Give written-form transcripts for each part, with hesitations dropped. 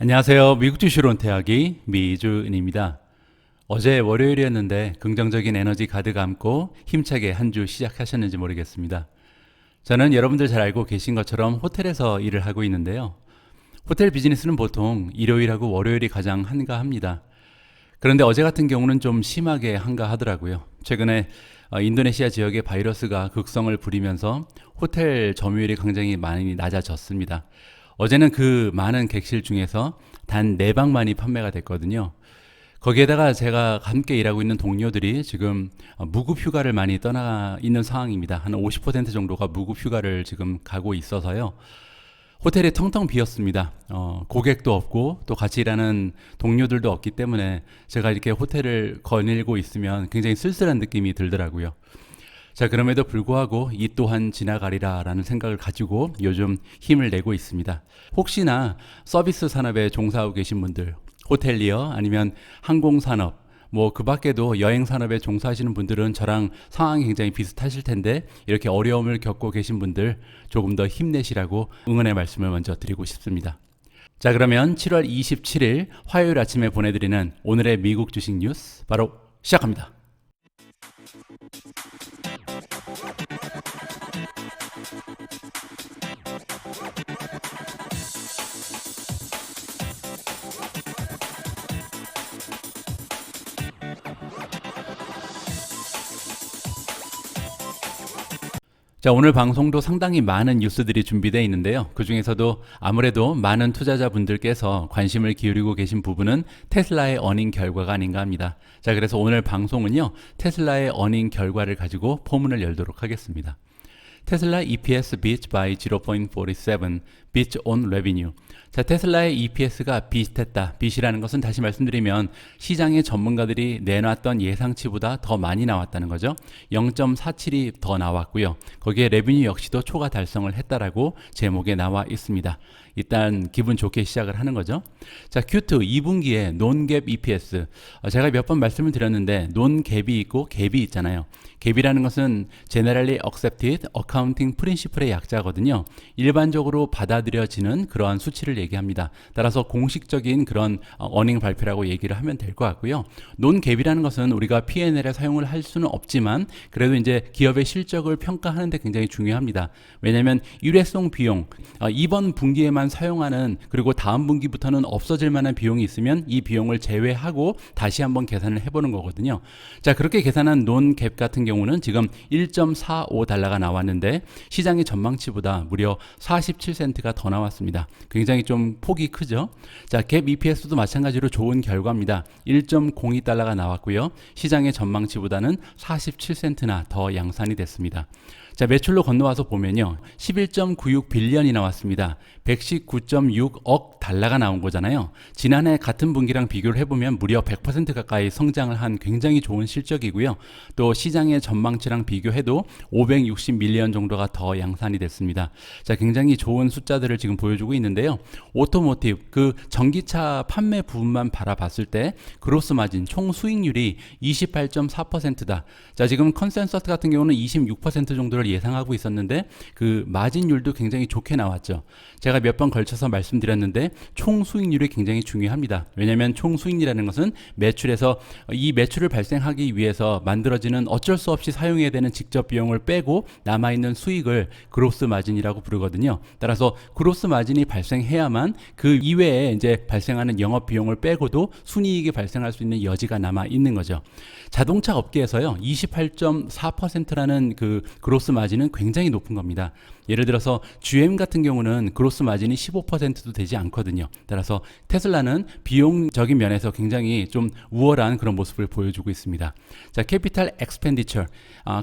안녕하세요. 미국 주식으로 은퇴하기 미주은입니다. 어제 월요일이었는데 긍정적인 에너지 가득 안고 힘차게 한 주 시작하셨는지 모르겠습니다. 저는 여러분들 잘 알고 계신 것처럼 호텔에서 일을 하고 있는데요. 호텔 비즈니스는 보통 일요일하고 월요일이 가장 한가합니다. 그런데 어제 같은 경우는 좀 심하게 한가하더라고요. 최근에 인도네시아 지역의 바이러스가 극성을 부리면서 호텔 점유율이 굉장히 많이 낮아졌습니다. 어제는 그 많은 객실 중에서 단 4방만이 판매가 됐거든요. 거기에다가 제가 함께 일하고 있는 동료들이 지금 무급 휴가를 많이 떠나 있는 상황입니다. 한 50% 정도가 무급 휴가를 지금 가고 있어서요. 호텔이 텅텅 비었습니다. 고객도 없고 또 같이 일하는 동료들도 없기 때문에 제가 이렇게 호텔을 거닐고 있으면 굉장히 쓸쓸한 느낌이 들더라고요. 자, 그럼에도 불구하고 이 또한 지나가리라 라는 생각을 가지고 요즘 힘을 내고 있습니다. 혹시나 서비스 산업에 종사하고 계신 분들, 호텔리어 아니면 항공산업, 그 밖에도 여행산업에 종사하시는 분들은 저랑 상황이 굉장히 비슷하실 텐데 이렇게 어려움을 겪고 계신 분들 조금 더 힘내시라고 응원의 말씀을 먼저 드리고 싶습니다. 자, 그러면 7월 27일 화요일 아침에 보내드리는 오늘의 미국 주식 뉴스 바로 시작합니다. 자, 오늘 방송도 상당히 많은 뉴스들이 준비되어 있는데요. 그 중에서도 아무래도 많은 투자자분들께서 관심을 기울이고 계신 부분은 테슬라의 어닝 결과가 아닌가 합니다. 자, 그래서 오늘 방송은요, 테슬라의 어닝 결과를 가지고 포문을 열도록 하겠습니다. 테슬라 EPS beat by 0.47, beat on revenue. 자, 테슬라의 EPS가 비슷했다. 비이라는 것은 다시 말씀드리면 시장의 전문가들이 내놨던 예상치보다 더 많이 나왔다는 거죠. 0.47이 더 나왔고요. 거기에 레비뉴 역시도 초과 달성을 했다라고 제목에 나와 있습니다. 일단 기분 좋게 시작을 하는 거죠. 자, Q2 2분기에 논갭 EPS. 제가 몇 번 말씀을 드렸는데 논갭이 있고 갭이 있잖아요. 갭이라는 것은 Generally Accepted Accounting Principle의 약자거든요. 일반적으로 받아들여지는 그러한 수치를 얘기합니다. 따라서 공식적인 그런 어닝 발표라고 얘기를 하면 될 것 같고요. 논갭이라는 것은 우리가 P&L에 사용을 할 수는 없지만 그래도 이제 기업의 실적을 평가하는 데 굉장히 중요합니다. 왜냐하면 일회성 비용, 이번 분기에만 사용하는 그리고 다음 분기부터는 없어질 만한 비용이 있으면 이 비용을 제외하고 다시 한번 계산을 해보는 거거든요. 자, 그렇게 계산한 논갭 같은 경우는 지금 1.45달러가 나왔는데 시장의 전망치보다 무려 47센트가 더 나왔습니다. 굉장히 좀 폭이 크죠. 자, 갭 EPS도 마찬가지로 좋은 결과입니다. 1.02달러가 나왔고요. 시장의 전망치보다는 47센트나 더 양산이 됐습니다. 자, 매출로 건너와서 보면요. 11.96 빌리언이 나왔습니다. 119.6억 달러가 나온 거잖아요. 지난해 같은 분기랑 비교를 해보면 무려 100% 가까이 성장을 한 굉장히 좋은 실적이고요. 또 시장의 전망치랑 비교해도 560 밀리언 정도가 더 양산이 됐습니다. 자, 굉장히 좋은 숫자들을 지금 보여주고 있는데요. 오토모티브, 그 전기차 판매 부분만 바라봤을 때 그로스 마진, 총 수익률이 28.4%다. 자, 지금 컨센서스 같은 경우는 26% 정도를 예상하고 있었는데 그 마진율도 굉장히 좋게 나왔죠. 제가 몇 번 걸쳐서 말씀드렸는데 총 수익률이 굉장히 중요합니다. 왜냐하면 총 수익이라는 것은 매출에서 이 매출을 발생하기 위해서 만들어지는 어쩔 수 없이 사용해야 되는 직접 비용을 빼고 남아있는 수익을 그로스 마진이라고 부르거든요. 따라서 그로스 마진이 발생해야만 그 이외에 이제 발생하는 영업 비용을 빼고도 순이익이 발생할 수 있는 여지가 남아 있는 거죠. 자동차 업계에서요, 28.4%라는 그 그로스 마진은 굉장히 높은 겁니다. 예를 들어서 GM 같은 경우는 그로스 마진이 15%도 되지 않거든요. 따라서 테슬라는 비용적인 면에서 굉장히 좀 우월한 그런 모습을 보여주고 있습니다. 자, 캐피탈 엑스펜디처,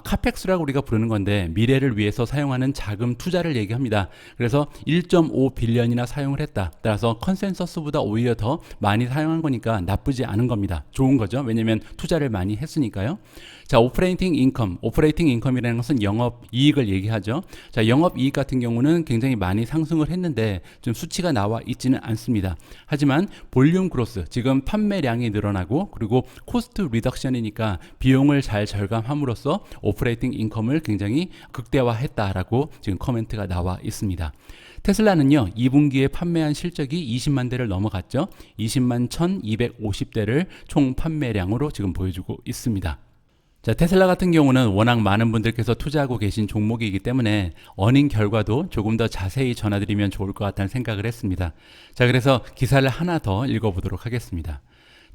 카펙스라고 우리가 부르는 건데 미래를 위해서 사용하는 자금 투자를 얘기합니다. 그래서 1.5 빌리언이나 사용을 했다. 따라서 컨센서스보다 오히려 더 많이 사용한 거니까 나쁘지 않은 겁니다. 좋은 거죠. 왜냐하면 투자를 많이 했으니까요. 자, 오퍼레이팅 인컴이라는 것은 영업 이익을 얘기하죠. 자, 영업 영업이익 같은 경우는 굉장히 많이 상승을 했는데 좀 수치가 나와 있지는 않습니다. 하지만 볼륨 그로스, 지금 판매량이 늘어나고 그리고 코스트 리덕션이니까 비용을 잘 절감함으로써 오퍼레이팅 인컴을 굉장히 극대화했다라고 지금 코멘트가 나와 있습니다. 테슬라는요, 2분기에 판매한 실적이 20만 대를 넘어갔죠. 20만 1250대를 총 판매량으로 지금 보여주고 있습니다. 자, 테슬라 같은 경우는 워낙 많은 분들께서 투자하고 계신 종목이기 때문에 어닝 결과도 조금 더 자세히 전해드리면 좋을 것 같다는 생각을 했습니다. 자, 그래서 기사를 하나 더 읽어보도록 하겠습니다.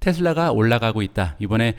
테슬라가 올라가고 있다. 이번에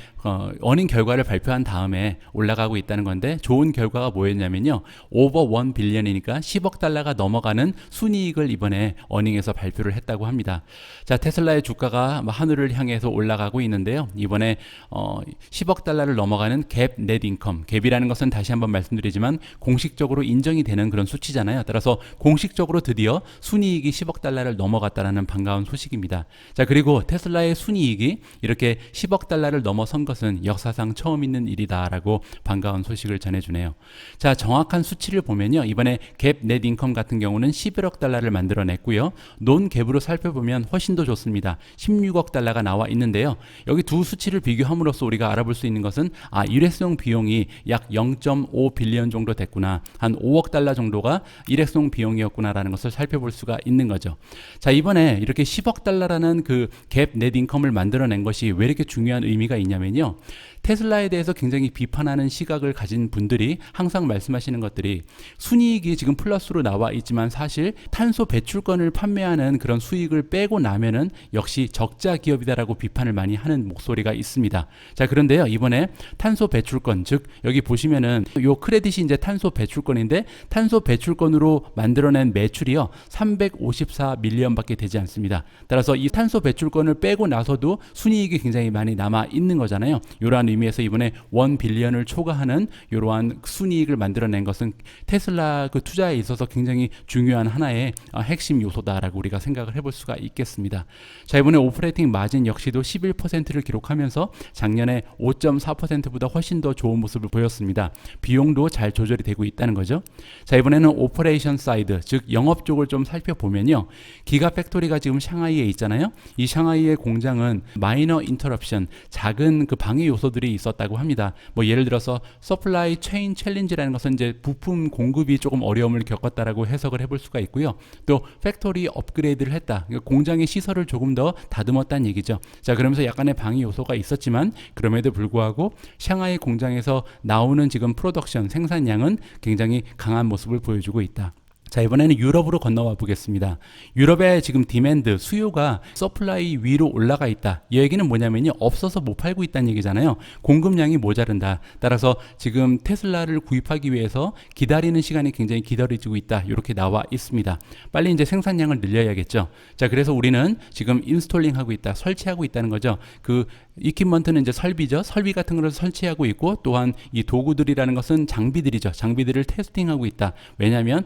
어닝 결과를 발표한 다음에 올라가고 있다는 건데, 좋은 결과가 뭐였냐면요, 오버 1 빌리언이니까 10억 달러가 넘어가는 순이익을 이번에 어닝에서 발표를 했다고 합니다. 자, 테슬라의 주가가 하늘을 향해서 올라가고 있는데요, 이번에 10억 달러를 넘어가는 갭 넷 인컴, 갭이라는 것은 다시 한번 말씀드리지만 공식적으로 인정이 되는 그런 수치잖아요. 따라서 공식적으로 드디어 순이익이 10억 달러를 넘어갔다는 반가운 소식입니다. 자, 그리고 테슬라의 순이익이 이렇게 10억 달러를 넘어선 것은 역사상 처음 있는 일이다라고 반가운 소식을 전해주네요. 자, 정확한 수치를 보면요, 이번에 갭 넷 인컴 같은 경우는 11억 달러를 만들어냈고요, 논 갭으로 살펴보면 훨씬 더 좋습니다. 16억 달러가 나와 있는데요, 여기 두 수치를 비교함으로써 우리가 알아볼 수 있는 것은 일회성 비용이 약 0.5 빌리언 정도 됐구나, 한 5억 달러 정도가 일회성 비용이었구나라는 것을 살펴볼 수가 있는 거죠. 자, 이번에 이렇게 10억 달러라는 그 갭 넷 인컴을 만들어낸 것이 왜 이렇게 중요한 의미가 있냐면요, 테슬라에 대해서 굉장히 비판하는 시각을 가진 분들이 항상 말씀하시는 것들이, 순이익이 지금 플러스로 나와 있지만 사실 탄소 배출권을 판매하는 그런 수익을 빼고 나면은 역시 적자 기업이다라고 비판을 많이 하는 목소리가 있습니다. 자, 그런데요, 이번에 탄소 배출권, 즉 여기 보시면은 요 크레딧이 이제 탄소 배출권인데, 탄소 배출권으로 만들어낸 매출이요 354 밀리언밖에 되지 않습니다. 따라서 이 탄소 배출권을 빼고 나서도 순이익이 굉장히 많이 남아 있는 거잖아요. 이러한 의미에서 이번에 1 빌리언을 초과하는 이러한 순이익을 만들어낸 것은 테슬라 그 투자에 있어서 굉장히 중요한 하나의 핵심 요소다라고 우리가 생각을 해볼 수가 있겠습니다. 자, 이번에 오퍼레이팅 마진 역시도 11%를 기록하면서 작년에 5.4%보다 훨씬 더 좋은 모습을 보였습니다. 비용도 잘 조절이 되고 있다는 거죠. 자, 이번에는 오퍼레이션 사이드, 즉 영업 쪽을 좀 살펴보면요, 기가 팩토리가 지금 샹하이에 있잖아요. 이 샹하이의 공장은 마이너 인터럽션, 작은 그 방해 요소들이 있었다고 합니다. 뭐 예를 들어서 서플라이 체인 챌린지라는 것은 이제 부품 공급이 조금 어려움을 겪었다라고 해석을 해볼 수가 있고요. 또 팩토리 업그레이드를 했다, 그러니까 공장의 시설을 조금 더 다듬었다는 얘기죠. 자, 그러면서 약간의 방해 요소가 있었지만 그럼에도 불구하고 샹하이 공장에서 나오는 지금 프로덕션, 생산량은 굉장히 강한 모습을 보여주고 있다. 자, 이번에는 유럽으로 건너와 보겠습니다. 유럽의 지금 디맨드, 수요가 서플라이 위로 올라가 있다. 이 얘기는 뭐냐면요, 없어서 못 팔고 있다는 얘기잖아요. 공급량이 모자른다. 따라서 지금 테슬라를 구입하기 위해서 기다리는 시간이 굉장히 기다려지고 있다. 이렇게 나와 있습니다. 빨리 이제 생산량을 늘려야겠죠. 자, 그래서 우리는 지금 인스톨링 하고 있다, 설치하고 있다는 거죠. 그 이퀴먼트는 이제 설비죠. 설비 같은 걸 설치하고 있고, 또한 이 도구들이라는 것은 장비들이죠. 장비들을 테스팅하고 있다. 왜냐하면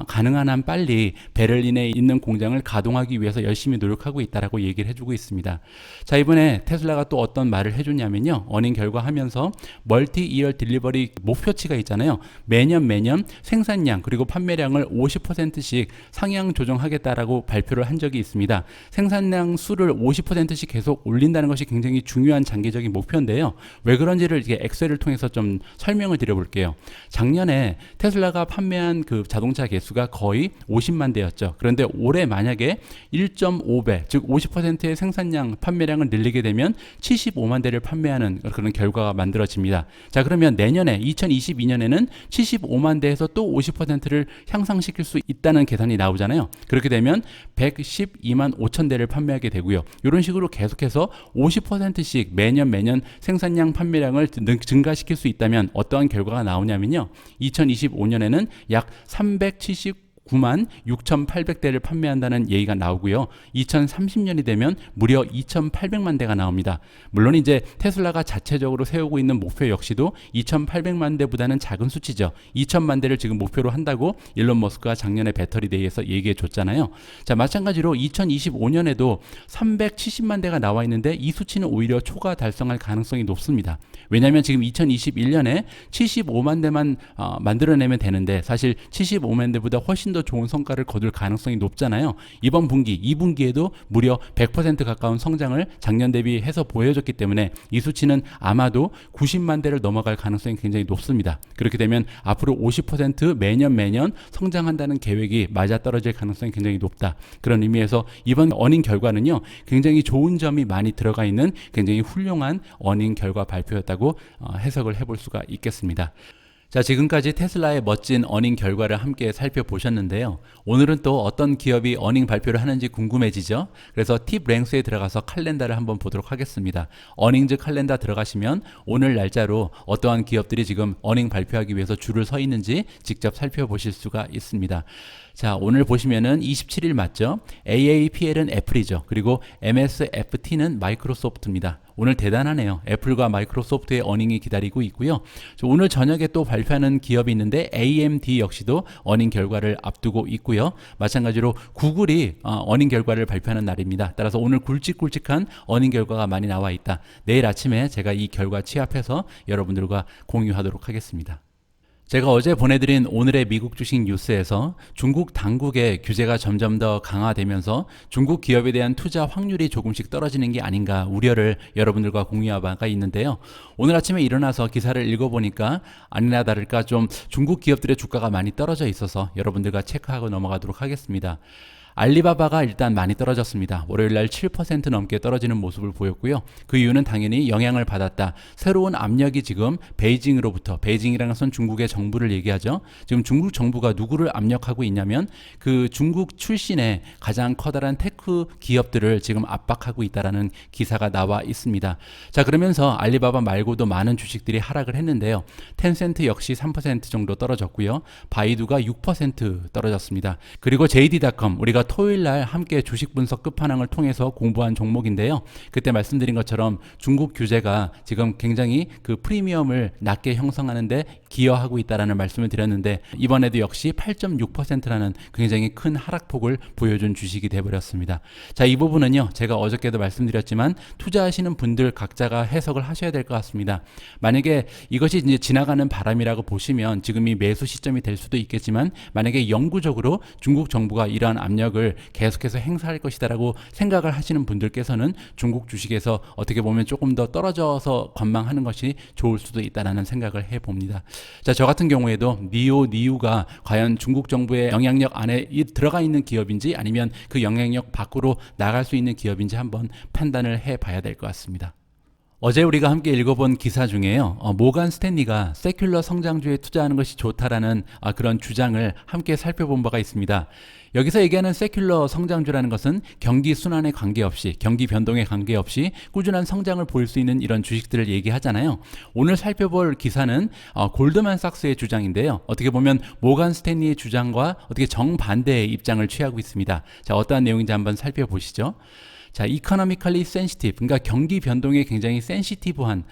가능한 한 빨리 베를린에 있는 공장을 가동하기 위해서 열심히 노력하고 있다라고 얘기를 해주고 있습니다. 자, 이번에 테슬라가 또 어떤 말을 해줬냐면요, 어닝 결과 하면서 멀티 이어 딜리버리 목표치가 있잖아요. 매년 생산량 그리고 판매량을 50%씩 상향 조정하겠다라고 발표를 한 적이 있습니다. 생산량 수를 50%씩 계속 올린다는 것이 굉장히 중요한 장기적인 목표인데요. 왜 그런지를 이렇게 엑셀을 통해서 좀 설명을 드려볼게요. 작년에 테슬라가 판매한 그 자동차 개수가 거의 50만 대였죠. 그런데 올해 만약에 1.5배, 즉 50%의 생산량, 판매량을 늘리게 되면 75만 대를 판매하는 그런 결과가 만들어집니다. 자, 그러면 내년에 2022년에는 75만 대에서 또 50%를 향상시킬 수 있다는 계산이 나오잖아요. 그렇게 되면 112만 5천 대를 판매하게 되고요. 이런 식으로 계속해서 50%씩 매년 생산량, 판매량을 증가시킬 수 있다면 어떠한 결과가 나오냐면요, 2025년에는 약 379 9만 6,800대를 판매한다는 얘기가 나오고요. 2030년이 되면 무려 2,800만 대가 나옵니다. 물론 이제 테슬라가 자체적으로 세우고 있는 목표 역시도 2,800만 대보다는 작은 수치죠. 2,000만 대를 지금 목표로 한다고 일론 머스크가 작년에 배터리 데이에서 얘기해 줬잖아요. 자, 마찬가지로 2025년에도 370만 대가 나와 있는데 이 수치는 오히려 초과 달성할 가능성이 높습니다. 왜냐하면 지금 2021년에 75만 대만 만들어내면 되는데 사실 75만 대보다 훨씬 더 좋은 성과를 거둘 가능성이 높잖아요. 이번 분기, 2분기에도 무려 100% 가까운 성장을 작년 대비해서 보여줬기 때문에 이 수치는 아마도 90만 대를 넘어갈 가능성이 굉장히 높습니다. 그렇게 되면 앞으로 50% 매년 성장한다는 계획이 맞아떨어질 가능성이 굉장히 높다. 그런 의미에서 이번 어닝 결과는요, 굉장히 좋은 점이 많이 들어가 있는 굉장히 훌륭한 어닝 결과 발표였다고 해석을 해볼 수가 있겠습니다. 자, 지금까지 테슬라의 멋진 어닝 결과를 함께 살펴보셨는데요. 오늘은 또 어떤 기업이 어닝 발표를 하는지 궁금해지죠? 그래서 팁 랭스에 들어가서 칼렌더를 한번 보도록 하겠습니다. 어닝즈 칼렌더 들어가시면 오늘 날짜로 어떠한 기업들이 지금 어닝 발표하기 위해서 줄을 서 있는지 직접 살펴보실 수가 있습니다. 자, 오늘 보시면은 27일 맞죠? AAPL은 애플이죠. 그리고 MSFT는 마이크로소프트입니다. 오늘 대단하네요. 애플과 마이크로소프트의 어닝이 기다리고 있고요. 오늘 저녁에 또 발표하는 기업이 있는데 AMD 역시도 어닝 결과를 앞두고 있고요. 마찬가지로 구글이 어닝 결과를 발표하는 날입니다. 따라서 오늘 굵직굵직한 어닝 결과가 많이 나와 있다. 내일 아침에 제가 이 결과 취합해서 여러분들과 공유하도록 하겠습니다. 제가 어제 보내드린 오늘의 미국 주식 뉴스에서 중국 당국의 규제가 점점 더 강화되면서 중국 기업에 대한 투자 확률이 조금씩 떨어지는 게 아닌가 우려를 여러분들과 공유한 바가 있는데요. 오늘 아침에 일어나서 기사를 읽어보니까 아니나 다를까 좀 중국 기업들의 주가가 많이 떨어져 있어서 여러분들과 체크하고 넘어가도록 하겠습니다. 알리바바가 일단 많이 떨어졌습니다. 월요일날 7% 넘게 떨어지는 모습을 보였고요. 그 이유는 당연히 영향을 받았다. 새로운 압력이 지금 베이징으로부터, 베이징이라는 것은 중국의 정부를 얘기하죠. 지금 중국 정부가 누구를 압력하고 있냐면 그 중국 출신의 가장 커다란 테크 기업들을 지금 압박하고 있다라는 기사가 나와 있습니다. 자, 그러면서 알리바바 말고도 많은 주식들이 하락을 했는데요. 텐센트 역시 3% 정도 떨어졌고요. 바이두가 6% 떨어졌습니다. 그리고 JD.com, 우리가 토요일 날 함께 주식 분석 끝판왕을 통해서 공부한 종목인데요. 그때 말씀드린 것처럼 중국 규제가 지금 굉장히 그 프리미엄을 낮게 형성하는데 기여하고 있다라는 말씀을 드렸는데 이번에도 역시 8.6%라는 굉장히 큰 하락폭을 보여준 주식이 되어버렸습니다. 자, 이 부분은요, 제가 어저께도 말씀드렸지만 투자하시는 분들 각자가 해석을 하셔야 될 것 같습니다. 만약에 이것이 이제 지나가는 바람이라고 보시면 지금이 매수 시점이 될 수도 있겠지만 만약에 영구적으로 중국 정부가 이러한 압력을 계속해서 행사할 것이다라고 생각을 하시는 분들께서는 중국 주식에서 어떻게 보면 조금 더 떨어져서 관망하는 것이 좋을 수도 있다라는 생각을 해봅니다. 자, 저 같은 경우에도 니우가 과연 중국 정부의 영향력 안에 들어가 있는 기업인지 아니면 그 영향력 밖으로 나갈 수 있는 기업인지 한번 판단을 해봐야 될 것 같습니다. 어제 우리가 함께 읽어본 기사 중에요. 모간 스탠리가 세큘러 성장주에 투자하는 것이 좋다라는 그런 주장을 함께 살펴본 바가 있습니다. 여기서 얘기하는 세큘러 성장주라는 것은 경기 순환에 관계없이, 경기 변동에 관계없이 꾸준한 성장을 보일 수 있는 이런 주식들을 얘기하잖아요. 오늘 살펴볼 기사는 골드만삭스의 주장인데요. 어떻게 보면 모간 스탠리의 주장과 어떻게 정반대의 입장을 취하고 있습니다. 자, 어떠한 내용인지 한번 살펴보시죠. 자, economically sensitive, 그러니까 경기 변동에 굉장히 센시티브한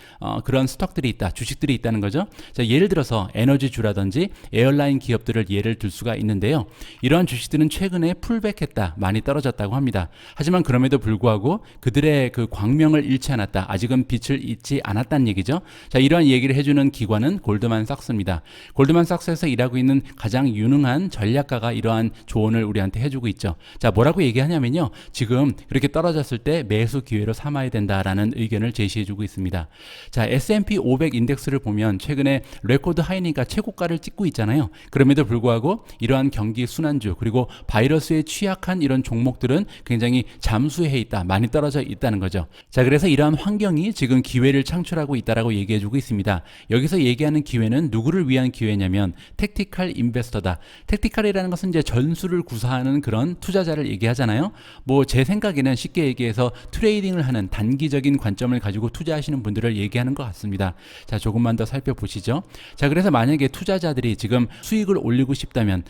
그런 스톡들이 있다, 주식들이 있다는 거죠. 자, 예를 들어서 에너지주라든지 에어라인 기업들을 예를 들 수가 있는데요. 이러한 주식들은 최근에 풀백했다, 많이 떨어졌다고 합니다. 하지만 그럼에도 불구하고 그들의 그 광명을 잃지 않았다, 아직은 빛을 잃지 않았다는 얘기죠. 자, 이러한 얘기를 해주는 기관은 골드만삭스입니다. 골드만삭스에서 일하고 있는 가장 유능한 전략가가 이러한 조언을 우리한테 해주고 있죠. 자, 뭐라고 얘기하냐면요, 지금 그렇게 떨어졌을 때 매수 기회로 삼아야 된다라는 의견을 제시해주고 있습니다. 자, S&P 500 인덱스를 보면 최근에 레코드 하이니까 최고가를 찍고 있잖아요. 그럼에도 불구하고 이러한 경기 순환주 그리고 바이러스에 취약한 이런 종목들은 굉장히 잠수해 있다, 많이 떨어져 있다는 거죠. 자, 그래서 이러한 환경이 지금 기회를 창출하고 있다라고 얘기해주고 있습니다. 여기서 얘기하는 기회는 누구를 위한 기회냐면 택티컬 인베스터다. 택티컬이라는 것은 이제 전술을 구사하는 그런 투자자를 얘기하잖아요. 뭐 제 생각에는 쉽게 쉽게 얘기해서 트레이딩을 하는 단기적인 관점을 가지고 투자하시는 분들을 얘기하는 것 같습니다. 자, 조금만 더 살펴보시죠. 자, 그래서 만약에 투자자들이 지금 수익을 올리고 싶다면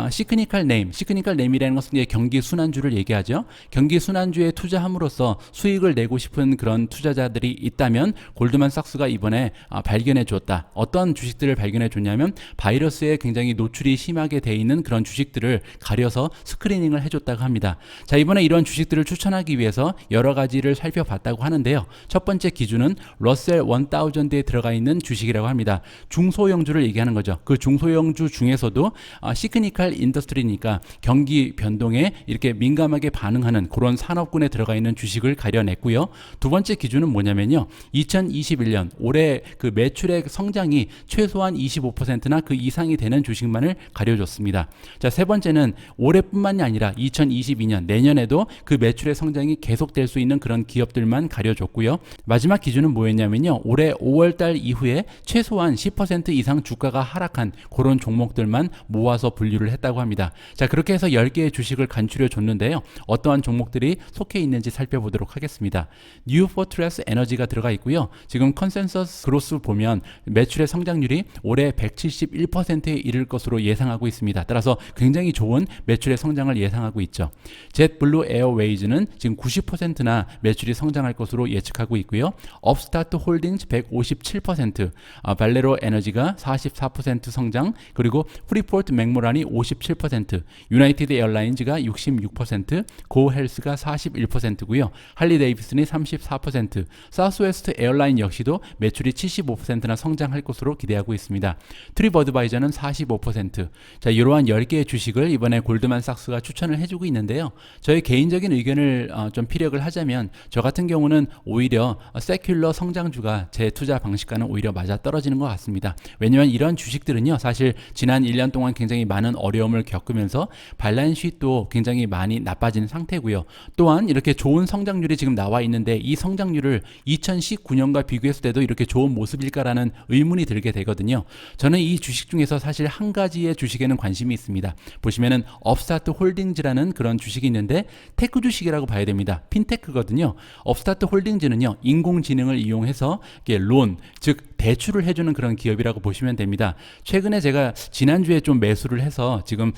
시크니컬 네임이라는 것은 이제 경기 순환주를 얘기하죠. 경기 순환주에 투자함으로써 수익을 내고 싶은 그런 투자자들이 있다면 골드만삭스가 이번에 발견해 줬다. 어떤 주식들을 발견해 줬냐면 바이러스에 굉장히 노출이 심하게 돼 있는 그런 주식들을 가려서 스크리닝을 해줬다고 합니다. 자, 이번에 이런 주식들을 추천하기 위해서 여러 가지를 살펴봤다고 하는데요. 첫 번째 기준은 러셀 1000에 들어가 있는 주식이라고 합니다. 중소형주를 얘기하는 거죠. 그 중소형주 중에서도 시크니컬 인더스트리니까 경기 변동에 이렇게 민감하게 반응하는 그런 산업군에 들어가 있는 주식을 가려냈고요. 두 번째 기준은 뭐냐면요. 2021년 올해 그 매출의 성장이 최소한 25%나 그 이상이 되는 주식만을 가려줬습니다. 자, 세 번째는 올해뿐만이 아니라 2022년 내년에도 그 매출의 성장이 계속될 수 있는 그런 기업들만 가려줬고요. 마지막 기준은 뭐였냐면요. 올해 5월달 이후에 최소한 10% 이상 주가가 하락한 그런 종목들만 모아서 분류를 했다고 합니다. 자, 그렇게 해서 10개의 주식을 간추려 줬는데요. 어떠한 종목들이 속해 있는지 살펴보도록 하겠습니다. 뉴포트레스 에너지가 들어가 있고요. 지금 컨센서스 그로스 보면 매출의 성장률이 올해 171%에 이를 것으로 예상하고 있습니다. 따라서 굉장히 좋은 매출의 성장을 예상하고 있죠. 젯블루 에어웨이즈는 지금 90%나 매출이 성장할 것으로 예측하고 있고요. 업스타트 홀딩스 157%, 발레로 에너지가 44% 성장, 그리고 프리포트 맥모란이 57%, 유나이티드 에어라인즈가 66%, 고헬스가 41%고요. 할리 데이비슨이 34%, 사우스웨스트 에어라인 역시도 매출이 75%나 성장할 것으로 기대하고 있습니다. 트립어드바이저는 45%. 자, 이러한 10개의 주식을 이번에 골드만삭스가 추천을 해주고 있는데요. 저의 개인적인 의견을 좀 피력을 하자면 저 같은 경우는 오히려 세큘러 성장주가 제 투자 방식과는 오히려 맞아 떨어지는 것 같습니다. 왜냐하면 이런 주식들은요, 사실 지난 1년 동안 굉장히 많은 어려움을 겪으면서 밸런스시트도 굉장히 많이 나빠진 상태고요. 또한 이렇게 좋은 성장률이 지금 나와 있는데 이 성장률을 2019년과 비교했을 때도 이렇게 좋은 모습일까라는 의문이 들게 되거든요. 저는 이 주식 중에서 사실 한 가지의 주식에는 관심이 있습니다. 보시면은 업스타트 홀딩즈라는 그런 주식이 있는데 테크 주식이라고 봐야 됩니다. 핀테크거든요. 업스타트 홀딩즈는요, 인공지능을 이용해서 론, 즉 대출을 해주는 그런 기업이라고 보시면 됩니다. 최근에 제가 지난주에 좀 매수를 해서 지금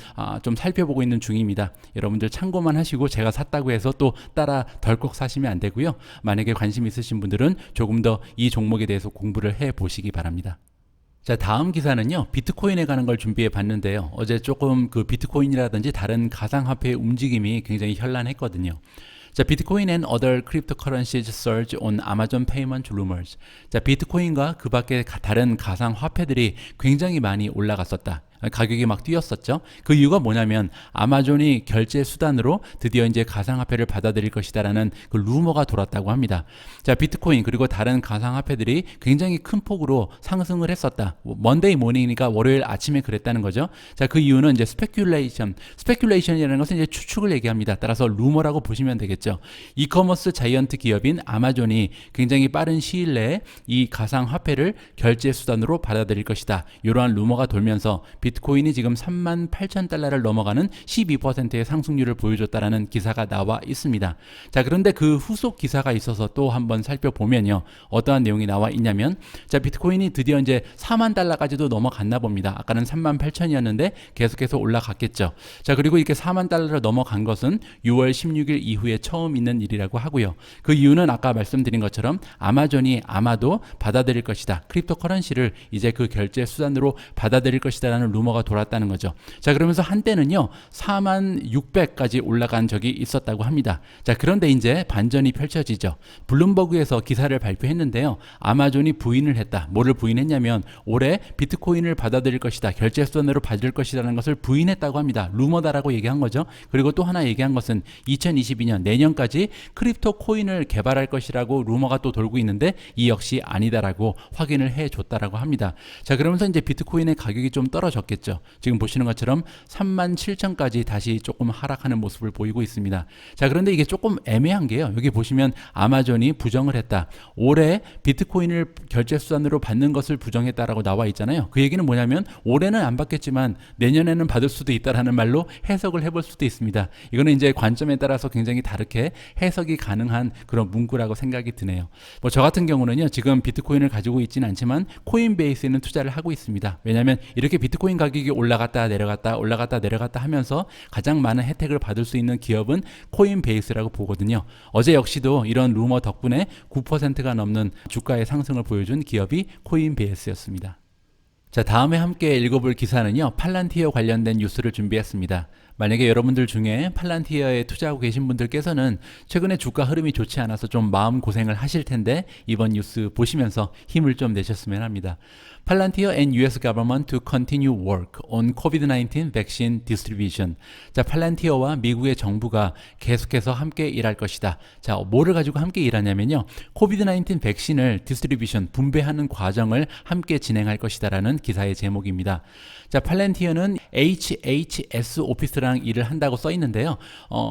좀 살펴보고 있는 중입니다. 여러분들 참고만 하시고 제가 샀다고 해서 또 따라 덜컥 사시면 안 되고요. 만약에 관심 있으신 분들은 조금 더 이 종목에 대해서 공부를 해 보시기 바랍니다. 자, 다음 기사는요, 비트코인에 관한 걸 준비해 봤는데요. 어제 조금 그 비트코인이라든지 다른 가상화폐의 움직임이 굉장히 현란했거든요. 자, 비트코인 and other cryptocurrencies surge on Amazon payment rumors. 자, 비트코인과 그 밖에 다른 가상화폐들이 굉장히 많이 올라갔었다. 가격이 막 뛰었었죠. 그 이유가 뭐냐면 아마존이 결제 수단으로 드디어 이제 가상화폐를 받아들일 것이다라는 그 루머가 돌았다고 합니다. 자, 비트코인 그리고 다른 가상화폐들이 굉장히 큰 폭으로 상승을 했었다. 먼데이 모닝이니까 월요일 아침에 그랬다는 거죠. 자, 그 이유는 이제 스페큘레이션이라는 것은 이제 추측을 얘기합니다. 따라서 루머라고 보시면 되겠죠. 이커머스 자이언트 기업인 아마존이 굉장히 빠른 시일 내에 이 가상화폐를 결제 수단으로 받아들일 것이다. 이러한 루머가 돌면서 비트코인이 지금 38,000달러를 넘어가는 12%의 상승률을 보여줬다라는 기사가 나와 있습니다. 자, 그런데 그 후속 기사가 있어서 또 한번 살펴보면요. 어떠한 내용이 나와 있냐면, 자, 비트코인이 드디어 이제 4만 달러까지도 넘어갔나 봅니다. 아까는 38,000이었는데 계속해서 올라갔겠죠. 자, 그리고 이렇게 4만 달러를 넘어간 것은 6월 16일 이후에 처음 있는 일이라고 하고요. 그 이유는 아까 말씀드린 것처럼 아마존이 아마도 받아들일 것이다. 크립토커런시를 이제 그 결제 수단으로 받아들일 것이다라는 루머가 돌았다는 거죠. 자, 그러면서 한때는요 4만 600까지 올라간 적이 있었다고 합니다. 자, 그런데 이제 반전이 펼쳐지죠. 블룸버그에서 기사를 발표했는데요, 아마존이 부인을 했다. 뭐를 부인했냐면 올해 비트코인을 받아들일 것이다, 결제 수단으로 받을 것이라는 것을 부인했다고 합니다. 루머다라고 얘기한 거죠. 그리고 또 하나 얘기한 것은 2022년 내년까지 크립토 코인을 개발할 것이라고 루머가 또 돌고 있는데 이 역시 아니다라고 확인을 해줬다라고 합니다. 자, 그러면서 이제 비트코인의 가격이 좀 떨어졌고 무너졌겠죠. 지금 보시는 것처럼 37,000까지 다시 조금 하락하는 모습을 보이고 있습니다. 자, 그런데 이게 조금 애매한 게요. 여기 보시면 아마존이 부정을 했다. 올해 비트코인을 결제 수단으로 받는 것을 부정했다라고 나와 있잖아요. 그 얘기는 뭐냐면 올해는 안 받겠지만 내년에는 받을 수도 있다라는 말로 해석을 해볼 수도 있습니다. 이거는 이제 관점에 따라서 굉장히 다르게 해석이 가능한 그런 문구라고 생각이 드네요. 뭐 저 같은 경우는요, 지금 비트코인을 가지고 있지는 않지만 코인베이스에는 투자를 하고 있습니다. 왜냐하면 이렇게 비트코인 가격이 올라갔다 내려갔다 하면서 가장 많은 혜택을 받을 수 있는 기업은 코인베이스라고 보거든요. 어제 역시도 이런 루머 덕분에 9%가 넘는 주가의 상승을 보여준 기업이 코인베이스였습니다. 자, 다음에 함께 읽어볼 기사는요, 팔란티어 관련된 뉴스를 준비했습니다. 만약에 여러분들 중에 팔란티어에 투자하고 계신 분들께서는 최근에 주가 흐름이 좋지 않아서 좀 마음 고생을 하실 텐데 이번 뉴스 보시면서 힘을 좀 내셨으면 합니다. Palantir and U.S. government to continue work on COVID-19 vaccine distribution. 자, 팔란티어와 미국의 정부가 계속해서 함께 일할 것이다. 자, 뭐를 가지고 함께 일하냐면요, COVID-19 백신을 디스트리뷰션, 분배하는 과정을 함께 진행할 것이다라는 기사의 제목입니다. 자, 팔란티어는 HHS 오피스랑 일을 한다고 써 있는데요.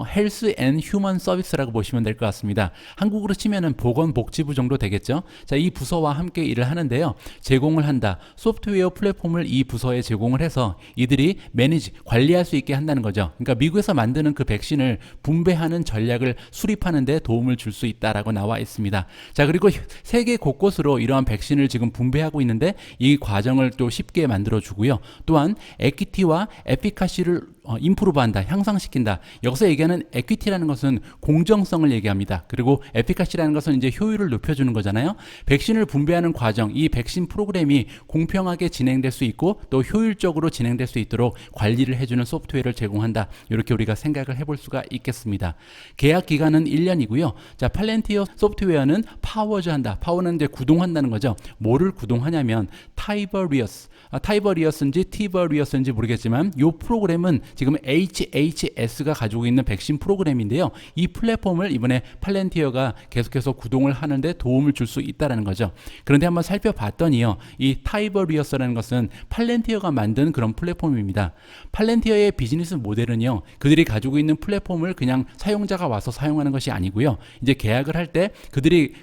헬스 앤 휴먼 서비스라고 보시면 될 것 같습니다. 한국으로 치면은 보건복지부 정도 되겠죠. 자, 이 부서와 함께 일을 하는데요. 제공을 한다. 소프트웨어 플랫폼을 이 부서에 제공을 해서 이들이 매니지, 관리할 수 있게 한다는 거죠. 그러니까 미국에서 만드는 그 백신을 분배하는 전략을 수립하는 데 도움을 줄 수 있다라고 나와 있습니다. 자, 그리고 세계 곳곳으로 이러한 백신을 지금 분배하고 있는데 이 과정을 또 쉽게 만들어 주고요. 또한 에퀴티와 에피카시를 임프루브한다, 향상시킨다. 여기서 얘기하는 에퀴티라는 것은 공정성을 얘기합니다. 그리고 에피카시라는 것은 이제 효율을 높여주는 거잖아요. 백신을 분배하는 과정, 이 백신 프로그램이 공평하게 진행될 수 있고 또 효율적으로 진행될 수 있도록 관리를 해주는 소프트웨어를 제공한다. 이렇게 우리가 생각을 해볼 수가 있겠습니다. 계약 기간은 1년이고요. 자, 팔란티어 소프트웨어는 파워즈한다. 파워는 이제 구동한다는 거죠. 뭐를 구동하냐면 타이버리어스인지 티버리어스인지 모르겠지만 이 프로그램은 지금 HHS가 가지고 있는 백신 프로그램인데요. 이 플랫폼을 이번에 팔란티어가 계속해서 구동을 하는데 도움을 줄 수 있다는 거죠. 그런데 한번 살펴봤더니요, 이 타이버리어스라는 것은 팔란티어가 만든 그런 플랫폼입니다. 팔란티어의 비즈니스 모델은요, 그들이 가지고 있는 플랫폼을 그냥 사용자가 와서 사용하는 것이 아니고요. 이제 계약을 할 때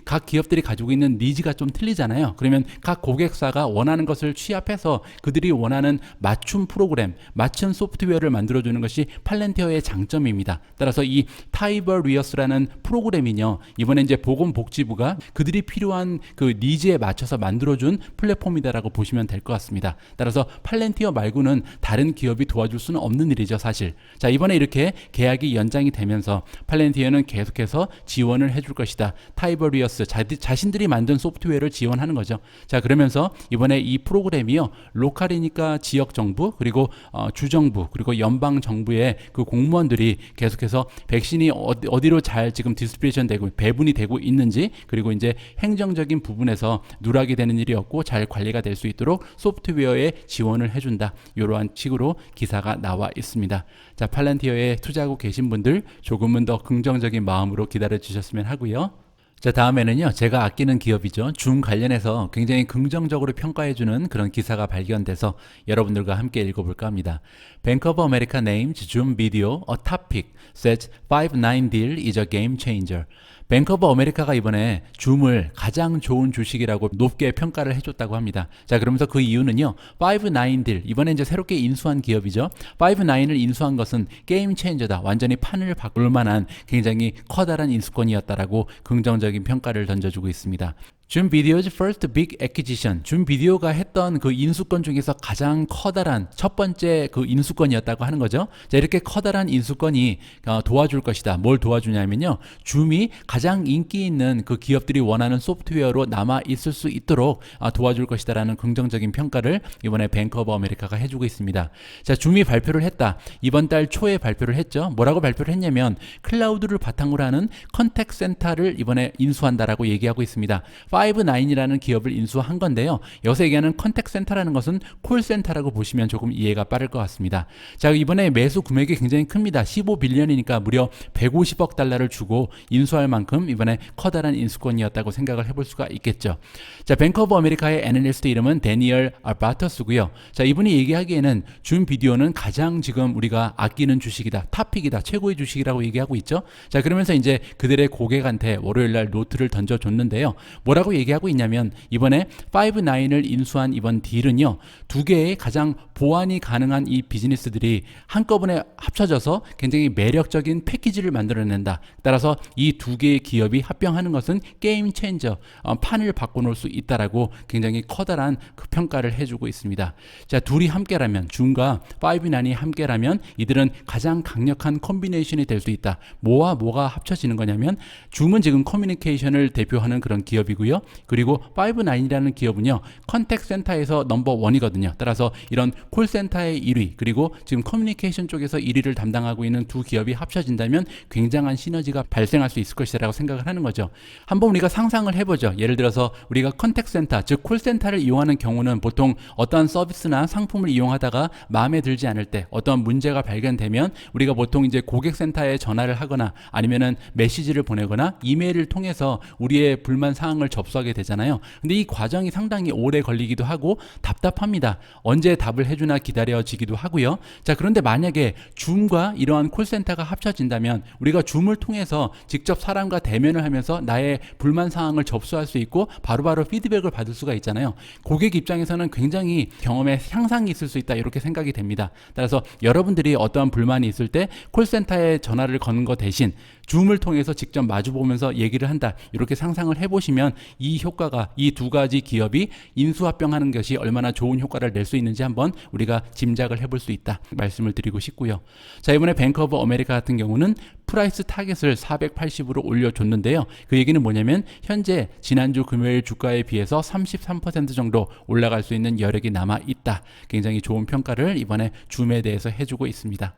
각 기업들이 가지고 있는 니즈가 좀 틀리잖아요. 그러면 각 고객사가 원하는 것을 취합해서 그들이 원하는 맞춤 프로그램, 맞춤 소프트웨어를 만들어주는 것이 팔란티어의 장점입니다. 따라서 이 타이버리어스라는 프로그램이요, 이번에 이제 보건복지부가 그들이 필요한 그 니즈에 맞춰서 만들어준 플랫폼이다라고 보시면 될 것 같습니다. 따라서 팔란티어 말고는 다른 기업이 도와줄 수는 없는 일이죠, 사실. 자, 이번에 이렇게 계약이 연장이 되면서 팔란티어는 계속해서 지원을 해줄 것이다. 타이버리어스 자신들이 만든 소프트웨어를 지원하는 거죠. 자, 그러면서 이번에 이 프로그램이요, 로컬이니까 지역 정부, 그리고 주정부, 그리고 연방 정부의 그 공무원들이 계속해서 백신이 어디로 잘 지금 디스트리뷰션 되고 배분이 되고 있는지, 그리고 이제 행정적인 부분에서 누락이 되는 일이 없고 잘 관리가 될 수 있도록 소프트웨어에 지원을 해준다. 이러한 식으로 기사가 나와 있습니다. 자, 팔란티어에 투자하고 계신 분들 조금은 더 긍정적인 마음으로 기다려 주셨으면 하고요. 자, 다음에는요, 제가 아끼는 기업이죠. 줌 관련해서 굉장히 긍정적으로 평가해주는 그런 기사가 발견돼서 여러분들과 함께 읽어볼까 합니다. Bank of America names Zoom Video a top pick, says 5-9 deal is a game changer. 뱅크 오브 아메리카가 이번에 줌을 가장 좋은 주식이라고 높게 평가를 해줬다고 합니다. 자, 그러면서 그 이유는요, 5-9 딜, 이번에 이제 새롭게 인수한 기업이죠. 5-9을 인수한 것은 게임 체인저다. 완전히 판을 바꿀 만한 굉장히 커다란 인수권이었다라고 긍정적인 평가를 던져주고 있습니다. 줌 비디오's first big acquisition. 줌 비디오가 했던 그 인수권 중에서 가장 커다란 첫 번째 그 인수권이었다고 하는 거죠. 자, 이렇게 커다란 인수권이 도와줄 것이다. 뭘 도와주냐면요, 줌이 가장 인기 있는 그 기업들이 원하는 소프트웨어로 남아 있을 수 있도록 도와줄 것이다라는 긍정적인 평가를 이번에 뱅크 오브 아메리카가 해주고 있습니다. 자, 줌이 발표를 했다. 이번 달 초에 발표를 했죠. 뭐라고 발표를 했냐면 클라우드를 바탕으로 하는 컨택 센터를 이번에 인수한다라고 얘기하고 있습니다. 파이브나인이라는 기업을 인수한 건데요. 여기서 얘기하는 컨택센터라는 것은 콜센터라고 보시면 조금 이해가 빠를 것 같습니다. 자, 이번에 매수 금액이 굉장히 큽니다. 15빌리언이니까 무려 150억 달러를 주고 인수할 만큼 이번에 커다란 인수권이었다고 생각을 해볼 수가 있겠죠. 자, 뱅크 오브 아메리카의 애널리스트 이름은 데니얼 바터스고요. 자, 이분이 얘기하기에는 줌 비디오는 가장 지금 우리가 아끼는 주식이다, 탑픽이다, 최고의 주식이라고 얘기하고 있죠. 자, 그러면서 이제 그들의 고객한테 월요일날 노트를 던져줬는데요. 뭐라고 얘기하고 있냐면 이번에 파이브나인을 인수한 이번 딜은요, 두 개의 가장 보완이 가능한 이 비즈니스들이 한꺼번에 합쳐져서 굉장히 매력적인 패키지를 만들어낸다. 따라서 이 두 개의 기업이 합병하는 것은 게임 체인저, 판을 바꿔놓을 수 있다라고 굉장히 커다란 그 평가를 해주고 있습니다. 자, 둘이 함께라면, 줌과 파이브나인이 함께라면 이들은 가장 강력한 콤비네이션이 될 수 있다. 뭐와 뭐가 합쳐지는 거냐면, 줌은 지금 커뮤니케이션을 대표하는 그런 기업이고요. 그리고 파이브나인이라는 기업은요, 컨택센터에서 넘버 1이거든요. 따라서 이런 콜센터의 1위, 그리고 지금 커뮤니케이션 쪽에서 1위를 담당하고 있는 두 기업이 합쳐진다면 굉장한 시너지가 발생할 수 있을 것이라고 생각을 하는 거죠. 한번 우리가 상상을 해보죠. 예를 들어서 우리가 컨택센터, 즉 콜센터를 이용하는 경우는 보통 어떠한 서비스나 상품을 이용하다가 마음에 들지 않을 때, 어떤 문제가 발견되면 우리가 보통 이제 고객센터에 전화를 하거나 아니면은 메시지를 보내거나 이메일을 통해서 우리의 불만 사항을 접수하게 되잖아요. 근데 이 과정이 상당히 오래 걸리기도 하고 답답합니다. 언제 답을 해주나 기다려지기도 하고요. 자, 그런데 만약에 줌과 이러한 콜센터가 합쳐진다면 우리가 줌을 통해서 직접 사람과 대면을 하면서 나의 불만 사항을 접수할 수 있고 바로바로 피드백을 받을 수가 있잖아요. 고객 입장에서는 굉장히 경험에 향상이 있을 수 있다, 이렇게 생각이 됩니다. 따라서 여러분들이 어떠한 불만이 있을 때 콜센터에 전화를 거는 것 대신 줌을 통해서 직접 마주보면서 얘기를 한다, 이렇게 상상을 해보시면 이 효과가, 이 두 가지 기업이 인수합병하는 것이 얼마나 좋은 효과를 낼 수 있는지 한번 우리가 짐작을 해볼 수 있다, 말씀을 드리고 싶고요. 자, 이번에 뱅크 오브 아메리카 같은 경우는 프라이스 타겟을 480으로 올려줬는데요. 그 얘기는 뭐냐면 현재 지난주 금요일 주가에 비해서 33% 정도 올라갈 수 있는 여력이 남아 있다. 굉장히 좋은 평가를 이번에 줌에 대해서 해주고 있습니다.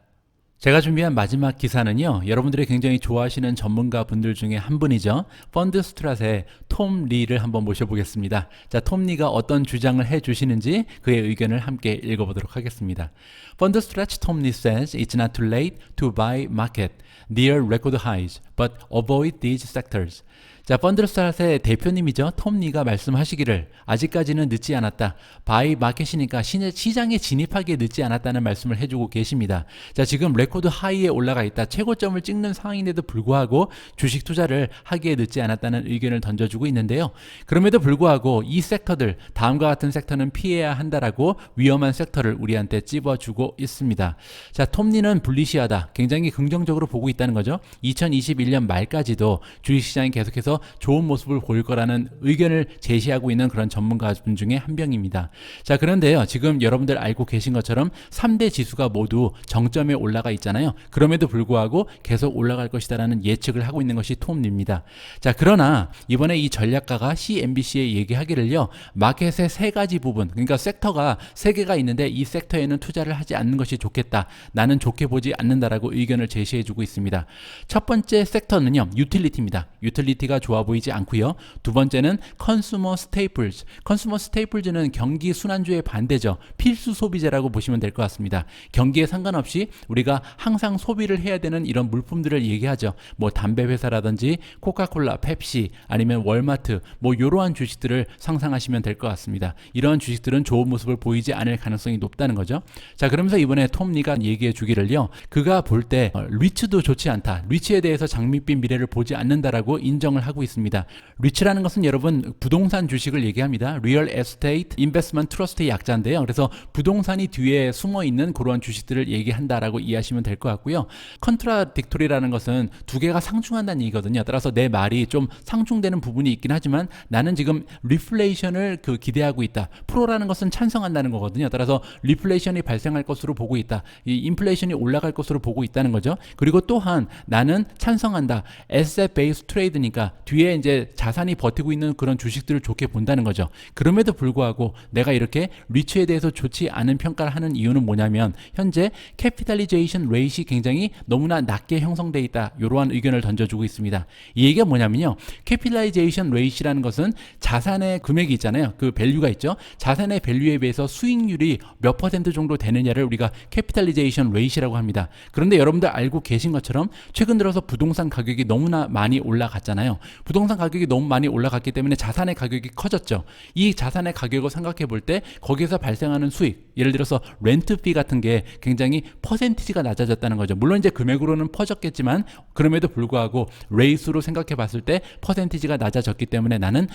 제가 준비한 마지막 기사는요, 여러분들이 굉장히 좋아하시는 전문가 분들 중에 한 분이죠. 펀드스트랏의 톰 리를 한번 모셔보겠습니다. 자, 톰 리가 어떤 주장을 해주시는지 그의 의견을 함께 읽어보도록 하겠습니다. 펀드스트랏 톰 리 says it's not too late to buy market near record highs, but avoid these sectors. 자, 펀드스트랏의 대표님이죠. 톰 리가 말씀하시기를 아직까지는 늦지 않았다. 바이 마켓이니까 시장에 진입하기에 늦지 않았다는 말씀을 해주고 계십니다. 자, 지금 레코드 하이에 올라가 있다. 최고점을 찍는 상황인데도 불구하고 주식 투자를 하기에 늦지 않았다는 의견을 던져주고 있는데요. 그럼에도 불구하고 이 섹터들, 다음과 같은 섹터는 피해야 한다라고 위험한 섹터를 우리한테 찝어주고 있습니다. 자, 톰 리는 불리시하다, 굉장히 긍정적으로 보고 있다는 거죠. 2021년 말까지도 주식시장이 계속해서 좋은 모습을 보일 거라는 의견을 제시하고 있는 그런 전문가분 중에 한 명입니다. 자, 그런데요, 지금 여러분들 알고 계신 것처럼 3대 지수가 모두 정점에 올라가 있잖아요. 그럼에도 불구하고 계속 올라갈 것이다라는 예측을 하고 있는 것이 톰입니다. 자, 그러나 이번에 이 전략가가 CNBC에 얘기하기를요, 마켓의 세 가지 부분, 그러니까 섹터가 세 개가 있는데 이 섹터에는 투자를 하지 않는 것이 좋겠다, 나는 좋게 보지 않는다라고 의견을 제시해주고 있습니다. 첫 번째 섹터는요, 유틸리티입니다. 유틸리티가 좋아 보이지 않고요. 두 번째는 컨슈머 스테이플즈. 컨슈머 스테이플즈는 경기 순환주의 반대죠. 필수 소비재라고 보시면 될 것 같습니다. 경기에 상관없이 우리가 항상 소비를 해야 되는 이런 물품들을 얘기하죠. 뭐 담배 회사라든지 코카콜라, 펩시, 아니면 월마트, 뭐 이러한 주식들을 상상하시면 될 것 같습니다. 이러한 주식들은 좋은 모습을 보이지 않을 가능성이 높다는 거죠. 자, 그러면서 이번에 톰 리가 얘기해 주기를요, 그가 볼 때 리츠도 좋지 않다, 리츠에 대해서 장밋빛 미래를 보지 않는다라고 인정을 하고 있습니다. 리츠라는 것은 여러분 부동산 주식을 얘기합니다. Real Estate Investment Trust의 약자인데요. 그래서 부동산이 뒤에 숨어 있는 그러한 주식들을 얘기한다라고 이해하시면 될 것 같고요. 컨트라딕토리라는 것은 두 개가 상충한다는 얘기거든요. 따라서 내 말이 좀 상충되는 부분이 있긴 하지만 나는 지금 리플레이션을 기대하고 있다. 프로라는 것은 찬성한다는 거거든요. 따라서 리플레이션이 발생할 것으로 보고 있다. 이 인플레이션이 올라갈 것으로 보고 있다는 거죠. 그리고 또한 나는 찬성한다. Asset Based Trade니까 뒤에 이제 자산이 버티고 있는 그런 주식들을 좋게 본다는 거죠. 그럼에도 불구하고 내가 이렇게 리츠에 대해서 좋지 않은 평가를 하는 이유는 뭐냐면 현재 캐피탈리제이션 레이시 굉장히 너무나 낮게 형성돼 있다. 이러한 의견을 던져주고 있습니다. 이 얘기가 뭐냐면요. 캐피탈리제이션 레이시라는 것은 자산의 금액이 있잖아요. 그 밸류가 있죠. 자산의 밸류에 비해서 수익률이 몇 퍼센트 정도 되느냐를 우리가 캐피탈리제이션 레이시라고 합니다. 그런데 여러분들 알고 계신 것처럼 최근 들어서 부동산 가격이 너무나 많이 올라갔잖아요. 부동산 가격이 너무 많이 올라갔기 때문에 자산의 가격이 커졌죠. 이 자산의 가격을 생각해 볼 때 거기에서 발생하는 수익, 예를 들어서 렌트비 같은 게 굉장히 퍼센티지가 낮아졌다는 거죠. 물론 이제 금액으로는 퍼졌겠지만 그럼에도 불구하고 레이스로 생각해 봤을 때 퍼센티지가 낮아졌기 때문에 나는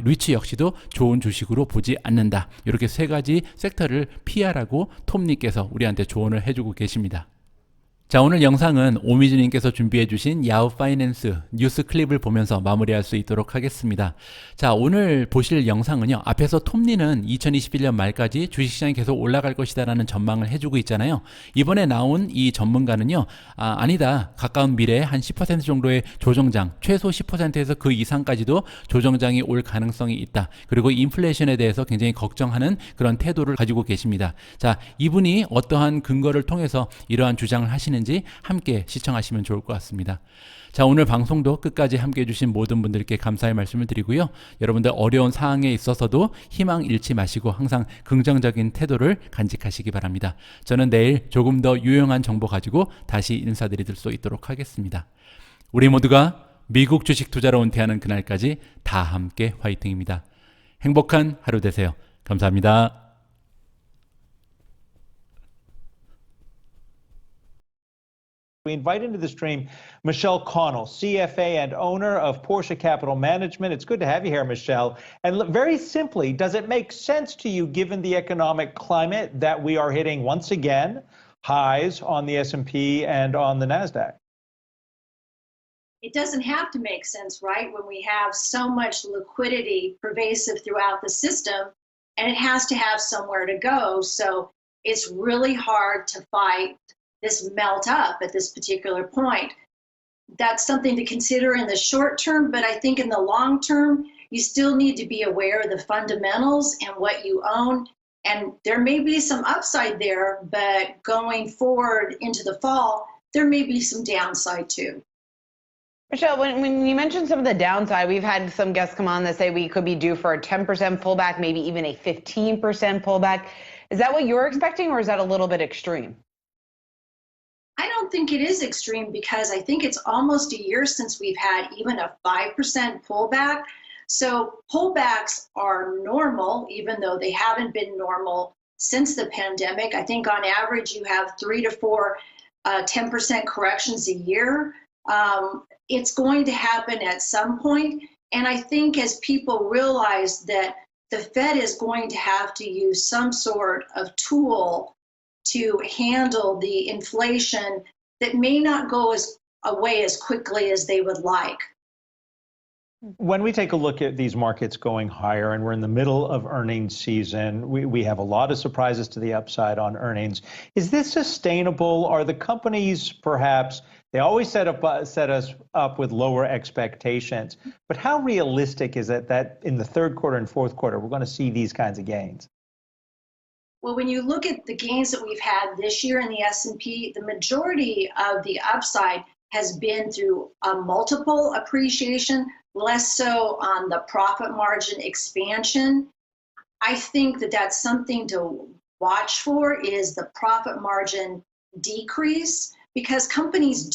리츠 역시도 좋은 주식으로 보지 않는다. 이렇게 세 가지 섹터를 피하라고 톰님께서 우리한테 조언을 해주고 계십니다. 자, 오늘 영상은 오미주님께서 준비해 주신 야후 파이낸스 뉴스 클립을 보면서 마무리할 수 있도록 하겠습니다. 자, 오늘 보실 영상은요. 앞에서 톰리는 2021년 말까지 주식시장이 계속 올라갈 것이다라는 전망을 해주고 있잖아요. 이번에 나온 이 전문가는요. 아니다. 가까운 미래에 한 10% 정도의 조정장, 최소 10%에서 그 이상까지도 조정장이 올 가능성이 있다. 그리고 인플레이션에 대해서 굉장히 걱정하는 그런 태도를 가지고 계십니다. 자, 이분이 어떠한 근거를 통해서 이러한 주장을 하시는 지 함께 시청하시면 좋을 것 같습니다. 자, 오늘 방송도 끝까지 함께 해주신 모든 분들께 감사의 말씀을 드리고요. 여러분들 어려운 상황에 있어서도 희망 잃지 마시고 항상 긍정적인 태도를 간직하시기 바랍니다. 저는 내일 조금 더 유용한 정보 가지고 다시 인사드릴 수 있도록 하겠습니다. 우리 모두가 미국 주식 투자로 은퇴하는 그날까지 다 함께 화이팅입니다. 행복한 하루 되세요. 감사합니다. We invite into the stream Michelle Connell, CFA and owner of Porsche Capital Management. It's good to have you here, Michelle. And very simply, does it make sense to you, given the economic climate, that we are hitting once again highs on the S&P and on the NASDAQ? It doesn't have to make sense, right? When we have so much liquidity pervasive throughout the system, and it has to have somewhere to go. So it's really hard to fight this melt up at this particular point. That's something to consider in the short term, but I think in the long term, you still need to be aware of the fundamentals and what you own. And there may be some upside there, but going forward into the fall, there may be some downside too. Michelle, when you mentioned some of the downside, we've had some guests come on that say we could be due for a 10% pullback, maybe even a 15% pullback. Is that what you're expecting, or is that a little bit extreme? I don't think it is extreme because I think it's almost a year since we've had even a 5% pullback. So pullbacks are normal, even though they haven't been normal since the pandemic. I think on average you have 3 to 4 10% corrections a year. It's going to happen at some point. And I think as people realize that the Fed is going to have to use some sort of tool to handle the inflation that may not go away as quickly as they would like. When we take a look at these markets going higher, and we're in the middle of earnings season, we have a lot of surprises to the upside on earnings. Is this sustainable? Are the companies perhaps, they always set us up with lower expectations, but how realistic is it that in the third quarter and fourth quarter, we're going to see these kinds of gains? Well, when you look at the gains that we've had this year in the S&P, the majority of the upside has been through a multiple appreciation, less so on the profit margin expansion. I think that that's something to watch for, is the profit margin decrease, because companies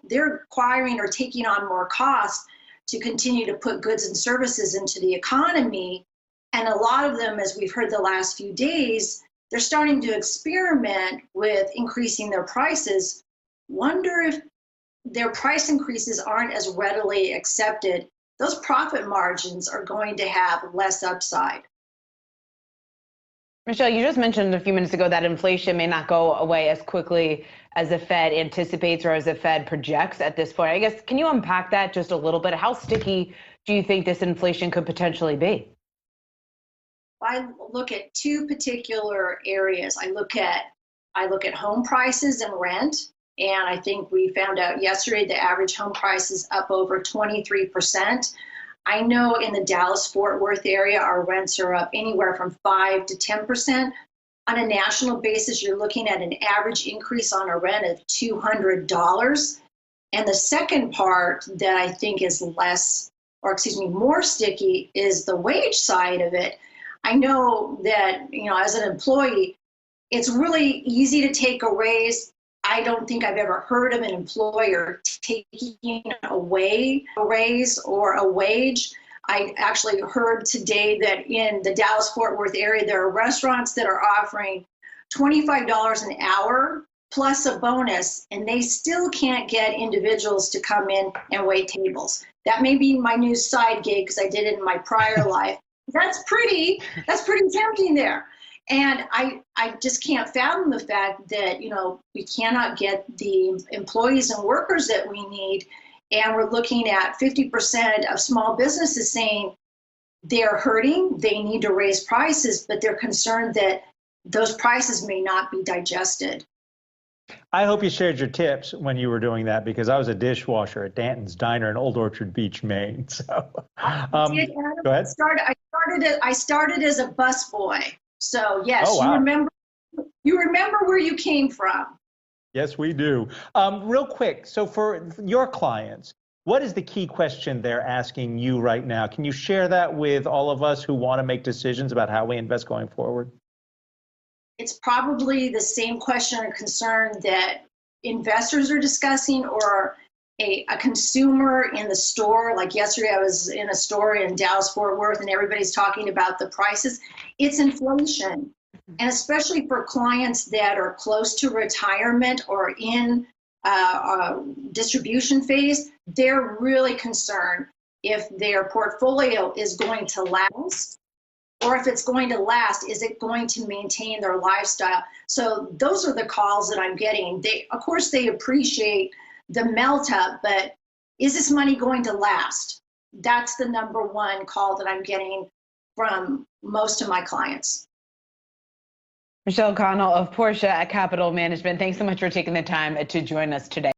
they're acquiring or taking on more costs to continue to put goods and services into the economy. And a lot of them, as we've heard the last few days, they're starting to experiment with increasing their prices. Wonder if their price increases aren't as readily accepted. Those profit margins are going to have less upside. Michelle, you just mentioned a few minutes ago that inflation may not go away as quickly as the Fed anticipates or as the Fed projects at this point. I guess, can you unpack that just a little bit? How sticky do you think this inflation could potentially be? I look at two particular areas. I look at home prices and rent, And I think we found out yesterday the average home price is up over 23%. I know in the Dallas-Fort Worth area, our rents are up anywhere from 5 to 10%. On a national basis, you're looking at an average increase on a rent of $200. And the second part that I think is more sticky is the wage side of it. I know that, as an employee, it's really easy to take a raise. I don't think I've ever heard of an employer taking away a raise or a wage. I actually heard today that in the Dallas-Fort Worth area, there are restaurants that are offering $25 an hour plus a bonus, and they still can't get individuals to come in and wait tables. That may be my new side gig because I did it in my prior life. That's pretty tempting there. And I just can't fathom the fact that, we cannot get the employees and workers that we need. And we're looking at 50% of small businesses saying they're hurting, they need to raise prices, but they're concerned that those prices may not be digested. I hope you shared your tips when you were doing that, because I was a dishwasher at Danton's Diner in Old Orchard Beach, Maine. So, I did, Adam. Go ahead. I started as a busboy. So yes, Oh, wow. you remember where you came from. Yes, we do. Real quick, so for your clients, what is the key question they're asking you right now? Can you share that with all of us who want to make decisions about how we invest going forward? It's probably the same question or concern that investors are discussing, or a consumer in the store. Like yesterday, I was in a store in Dallas-Fort Worth, and everybody's talking about the prices. It's inflation. And especially for clients that are close to retirement or in distribution phase, they're really concerned if their portfolio is going to last, or if it's going to last, is it going to maintain their lifestyle? So those are the calls that I'm getting. Of course, they appreciate the melt up, but is this money going to last? That's the number one call that I'm getting from most of my clients. Michelle Connell of Portia at Capital Management, thanks so much for taking the time to join us today.